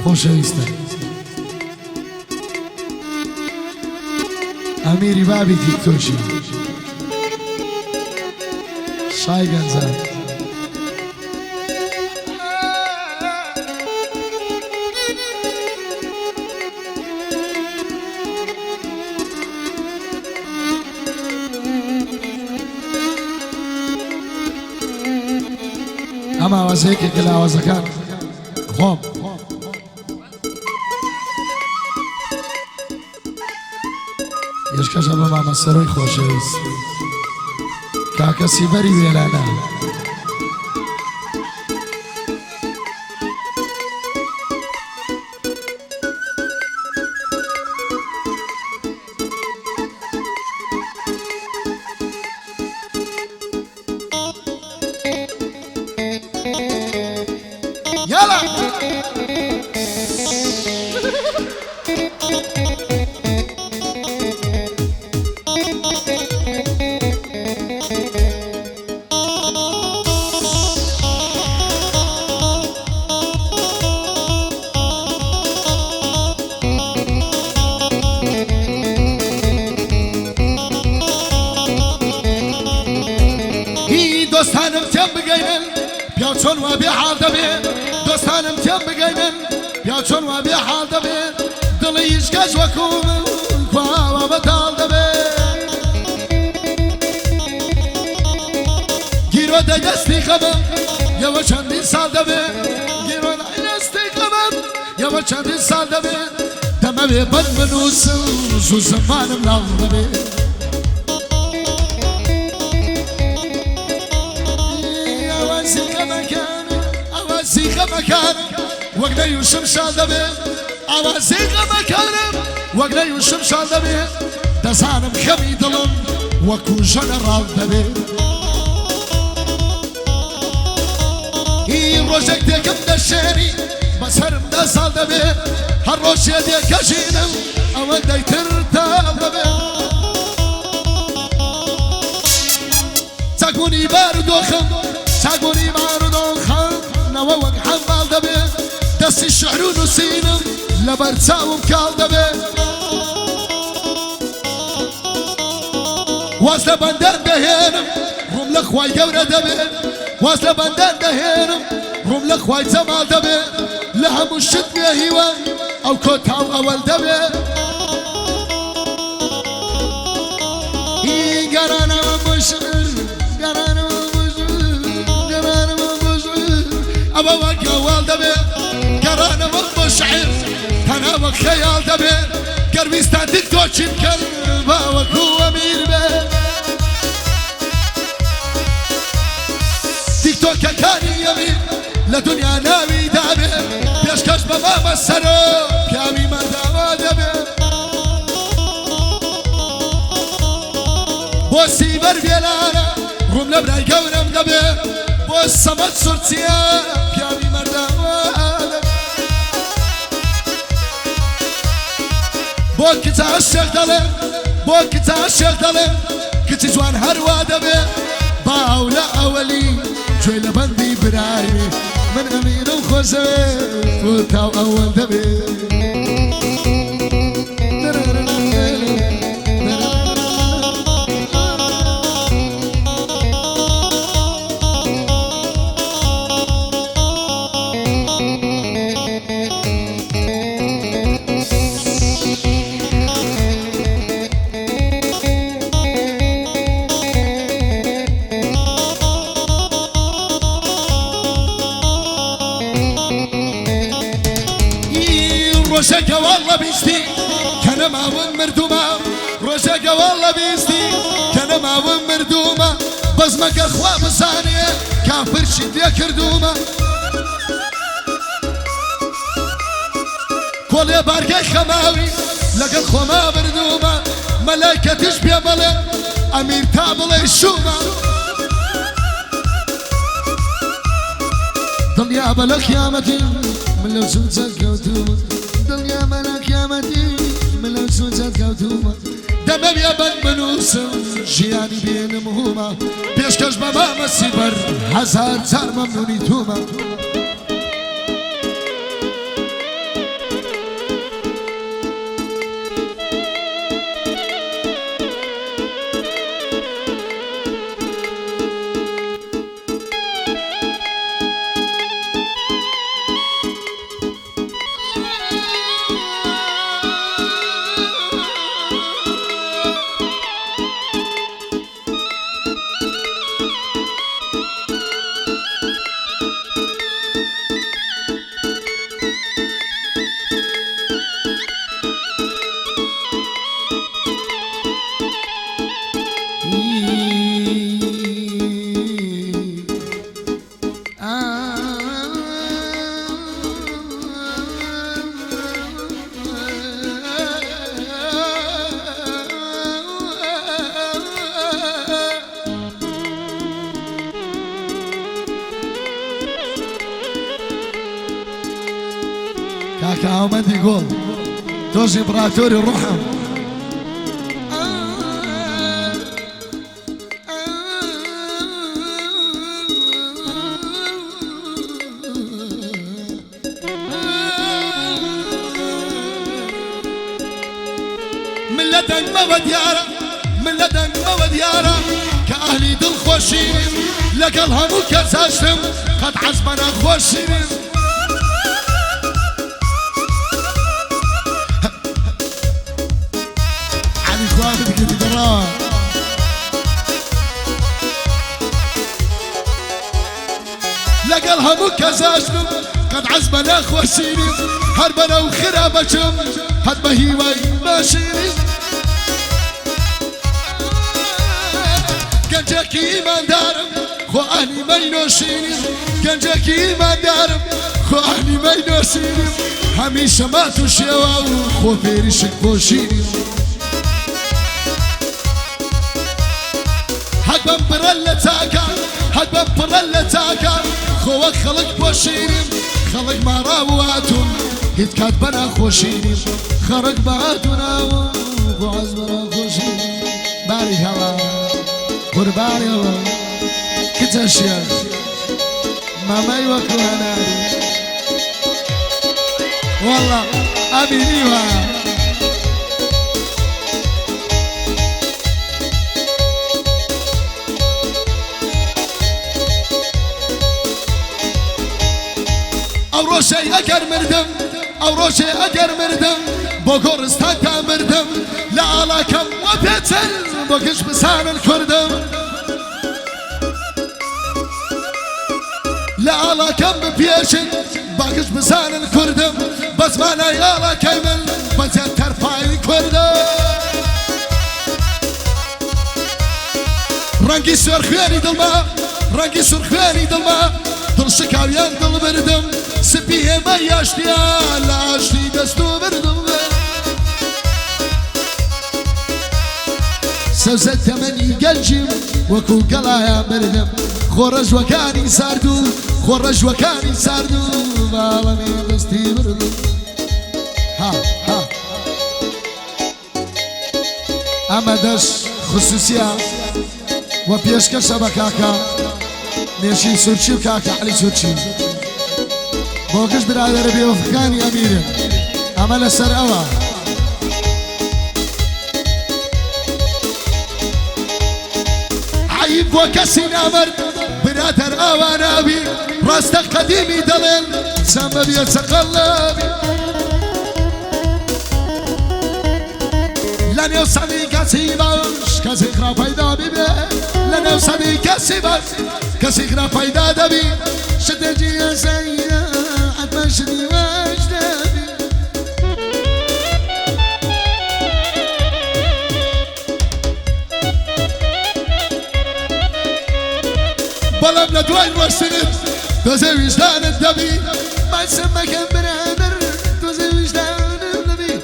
خۆشەویستە ئەمیری بابی تیکتۆکی شای گەنجان ئەمە ئاوازەیەکێکە لە ئاوازەکان خۆم یشکەشە بە مامەسەرۆی خۆشەویست کاکە سیبەری وێلانە يلا دوستانم تێم بگەینن پیا چۆن وا بێ حاڵ دەبێت دۆستانم تێم بگەینن پیا چۆن وا بێ حاڵ دەبێت دڵی هیچکەس وەکوو من کواوە بەتاڵ دەبێت گیرۆ دەدەستی خەمم یەوە چەندین ساڵ دەبێت گیرۆ دەدەستی خەمم یەوە چەندین ساڵ دەبێت دەمەوێ بەد بنووسم زوو زمانم لاڵ دەبێت وەک نەیوشم شال دەبێت ئاوازەی غەمەکانم وەک نەیوشم شال دەبێت دەزانم خەمی دڵم وەکو ژەنەڕاڵ دەبێت هی ڕۆژێک دێکم دەشێری بەسەرم دە ساڵ دەبێت هەر ڕۆژێ دێکەژینم ئەوە دەیتر تاڵ دەبێت چاگونی بارودۆخم چاگونی بارودۆخم نەوە وەک حەماڵ دەبێت دەستی شعر و نووسینم لەبەر چاوم کاڵ دەبێت واز لە بەندەن دەهێنم ڕووم لە خوای گەورە دەبێت واز لە بەندەن دەهێنم ڕووم لە خوای جەماڵ دەبێت لە هەموو شت مێهیوە ئەو کۆتاو ئەوەل دەبێت گەرانەوە بۆ شعر گەرانەوە بۆ شعر گەرانەوە بۆ شعر ئەوە وەک ئەوەڵ دەبێت گەرانەوە بۆ شعر تەنها وەک خەیاڵ دەبێت گەرویستان تیکتۆکی بکەن با وەکو ئەمیر بێت تیکتۆکەکانی ئەمیر لە دنیا ناوی دابێت پێشکەش بە مامەسەرۆ پیاوی مەرداوا دەبێت بۆ سیبەر بێلانە ڕووم لە برای گەورەم دەبێت بۆ سەمەد سورچیە پیاوی مەرداوا بۆ کچە عەشق دەڵێم بۆ کچە عەشق دەڵێم کچی جوان هەروا دەبێت باو لە ئەوەلی گوێ لە بەندی برایێ من ئەمینم خۆشەوێت بۆ تاو ئەوەل دەبێت ڕۆژێکە وەڵڵە بیستی کە نەماون مردومە ڕۆژێکە وەڵڵە بیستی کە نەماون مردومە بەزمەکە خوا بزانێ کافرشی لێ کردومە کۆڵێ بارگەی خەماوی لەگەڵ خۆما بردومە مەلایکەتیش پێ بەڵێ ئەمیر تا بڵێ شومە دڵیا بە لە قیامەتی من لەو سوچەت کەوتومە دڵیا بە لە قیامەتی من لەو سوچەت کەوتومە دەمەوێ بەد بنووسم ژیانی بێنم هومە پێشکەش بە مامەسی بەر هەزار جار مەمنونی تومە كاومدي قول توزي امبراطوري الرحم من لدن ما ديارة من لدن ما ديارة كأهلي دل خوشين لقلها مكساشتم قد عزبنا خوشين علي خوابد كده دران لقلها مكساشتم قد عزبنا خوشين هربنا وخرابتهم هد بهيوي ماشيين گنجکی ایمان دارم خو اهلی می نوشینیم گنجکی ایمان دارم خو اهلی می نوشینیم همیشه ما تو شوا و خو پیرشک پوشینیم حد بم پرل تاکا حد بم پرل تاکا خو وقت خلق پوشینیم خلق ما راواتون هیت کات بنا خوشینیم خرق باتونا و خو عزبنا خوشینیم بارك الله قرباني الله كنت أشياء ما يوكلها ناري والله أبينيها أو روشي أكر مردم أو روشي أكر مردم بوكور استاكا مردم لا على كم وبيتل بوكش بسان الكردم لا على كم بيشن بوكش بسان الكردم بس ما لا يالا كيمل بس ترفعي الكردم رنگي سرخياني دلما رنگي سرخياني دلما دل شكاويان دل بردم سبيه ما ياشتيا لا اشتي دستو بردم سوزت تمني قلجم وكو قلايا بردم خورج وكاني ساردو خورج وكاني ساردو بالمي دستي بردم ها اما دش خصوصية وبيشكر شبكاكا ماشي سورشي وكاكا علي سورشي بوكش برادر بيوفقاني أمير أمل السر أوا عيب وكسي نامر برادر أوا نابي راستك قديمي دلل سما بيتقلبي لن يوصلي كسي باش كسي خرا فايدا بيبي لن يوصلي كسي باش كسي خرا فايدا دبي شدجي يا سيدة عطشني واجنبي بلم لدوين وسند توزي وجدان الدبي ما يسمى كان برادر توزي وجدان الدبي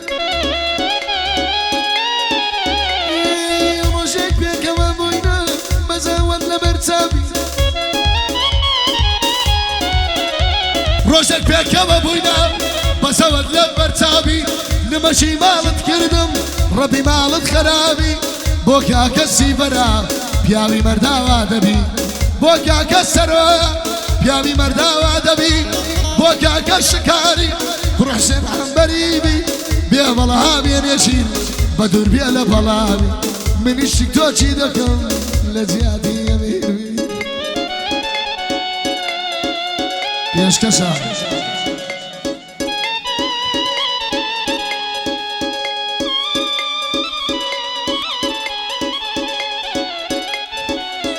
روشك بيك وابوينا مزاول لبرتابي روشك بيك وابوينا مزاول لبرتابي نمشي مالت كردم ربي مالت خرابي بوكا كسي برا بياوي مرداوا دبي بوكا كسروا بياوي مرداوا دبي بوكا كشكاري روح سين حنبريبي بيا بلها بين يشيل بدور بيا لبلابي من الشكتوشي دكم لزيادي يميربي بيش كسا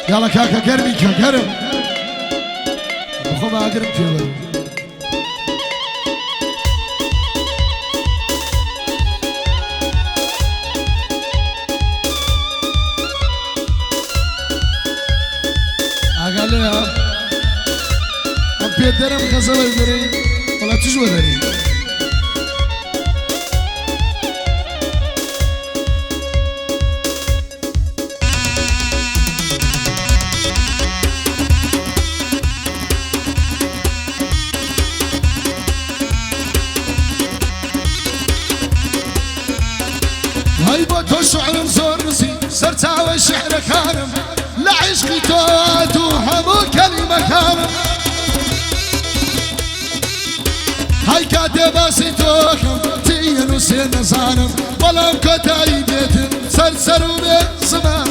يلا كاكا كرمي كرم بخو ما اقرب فيه قال لها ام بيدرم غزل يدري ولا تجوا دري هاي بوتو شعر زورسي سرتاوي شعر كارم لعشقي تواتو همو كلمة كارم هاي كاتباسي توكم تينو سين صانم بلام كتاي بيتن سرسرو بزمان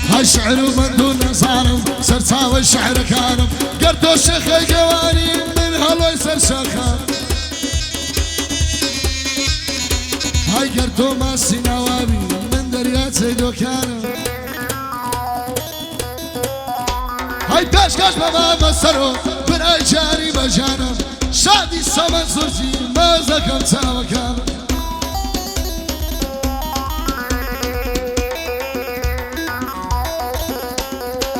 هاي شعر من دون صانم سرتاوي شعر كارم قرتو شيخي قواني من هلو يسر شخام هاي قرتو ماسي نوابي من دريات سيدو كانم هاي باشكاش بابا مسرو براي جاري بجانم شادي سمن زرتي ما زكم تاوى كانم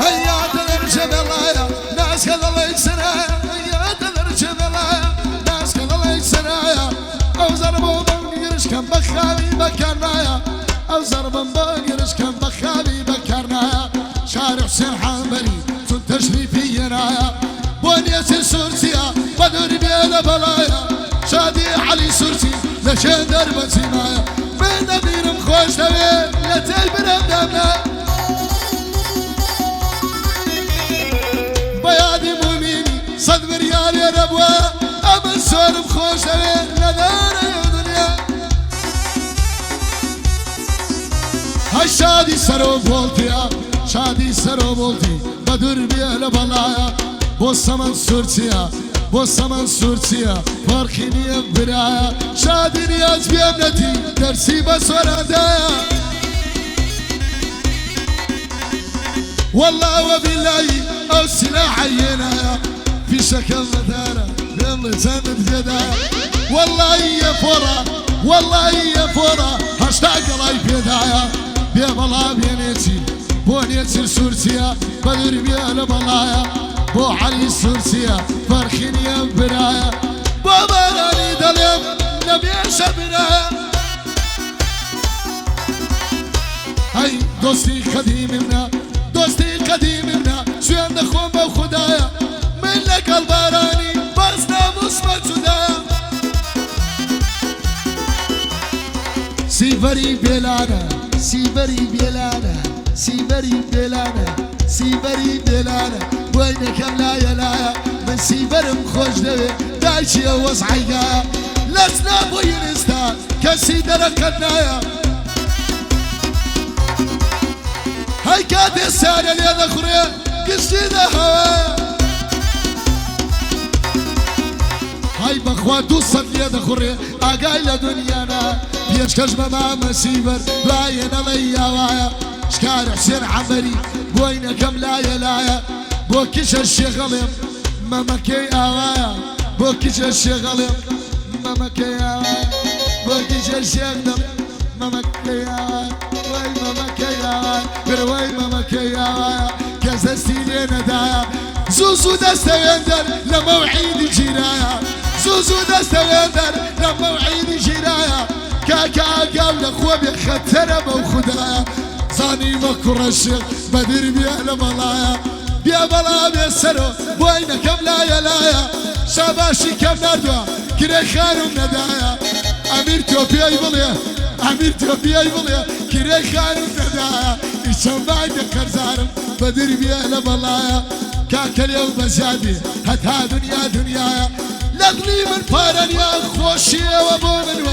هيا تلرجم الله ناس كذا الله يكسنايا هيا تلرجم الله ناس كذا الله يكسنايا او زربو بنقرش كم بخالي بكرنايا او زربو بنقرش كم بخالي بكرنايا شارع حسين حنبلي تشريفي ينايا بونيتي سورسيا بدر بيلا بلايا شادي علي سورسي لشين درب سيمايا من نبير مخوش دوي لتل برم دمنا بيادي مؤمني صد بريال يا ربوا أما السور مخوش دوي لدار يا دنيا هاي شادي سرو بولتيا شادي سرو بولتي بدر بيلا بلايا بوسمن سورسيا بوسمن سورسيا فرخيني برايا شادي نياز بيمنتي درسي بسورة دايا والله وبالله او سلاح عينايا في شكل مثارة يلا سند جدايا والله يا فورا والله يا فورا هاشتاق راي بيدايا بيبلا بينيتي بونيتي سورسيا بدر بيلا بلايا بو علي سورسيا فرخين يا برايا بابا راني دلم نبي شبرايا هاي دوستي قديمنا دوستي قديمنا شو عند خوم بخدايا من لك الباراني بس ناموس مجدايا سيفري بيلانا سيفري بيلانا سيفري بيلانا سيفري بيلانا وينك لا يا لا من سيفر مخوش دوي دايشي وصعيقا لسنا بوينستا كسي دركنايا هاي كاد السارة اللي ذخري قصدي ذا هوايا هاي بخواتو صدي ذخري اقاي لدنيانا بيش كجمة مع مسيفر باين ليا وايا شكار حسين عمري وينك لا يا لا بوكيش الشغلم ماما كي آوايا بوكيش الشغلم ماما كي آوايا بوكيش الشغلم ماما كي آوايا وي ماما كي آوايا بروي ماما كي آوايا كزستي لينا دايا زوزو دستا يندر لموعيد جيرايا زوزو دستا يندر لموعيد جيرايا كاكا قبل اخوة خطر بوخدايا زاني مكر الشيخ بدر بيا بلايا بيا بلا بيا سرو بوينا كم لا يا لايا شاباشي كم ندوا كري خانم ندايا امير توبيا يبليا امير توبيا يبليا كري خانم ندايا اشم بعد كرزارم بدر بيا بلايا كاكل يوم بزادي هتا دنيا دنيايا لغلي من بارن يا خوشي وابو من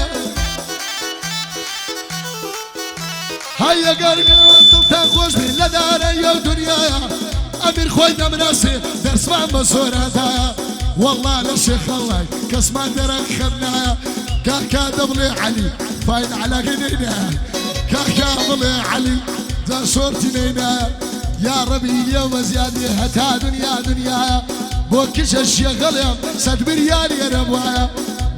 هيا قلبي وانتم تخوش بي لدار يا دنيايا امير خوينا مناسي درس مع مسورة دايا والله للشيخ الله كسمان درك خدنايا كاكا دبلي علي فاين على غنينا كاكا دبلي علي ذا صورتي نينا يا ربي اليوم زيادة هتا دنيا دنيايا بوكش الشيخ اليوم سد بريالي يا ربوايا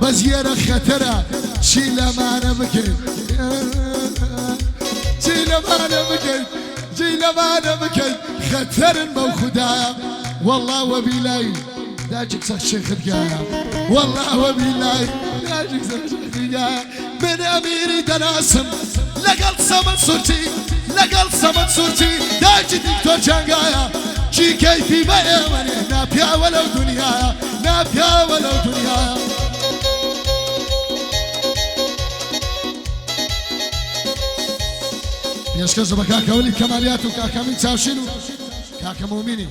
بزيارة خطرة شيل ما انا بكي جيل ما انا بكي جيل ما انا بكي خطر الموخدايا والله وبيلاي داجك صح شيخ الجايا والله وبيلاي داجك صح شيخ الجايا من اميري دناسم لقل صمت صورتي لقل صمت صورتي داجي دكتور جانجايا شي كيفي ما يمني نابيا ولو دنيايا نابيا ولو دنيايا پێشکەش بە کاکە وەلی کەمالیات و کاکە ئەمین چاوشین و کاکە مۆمینی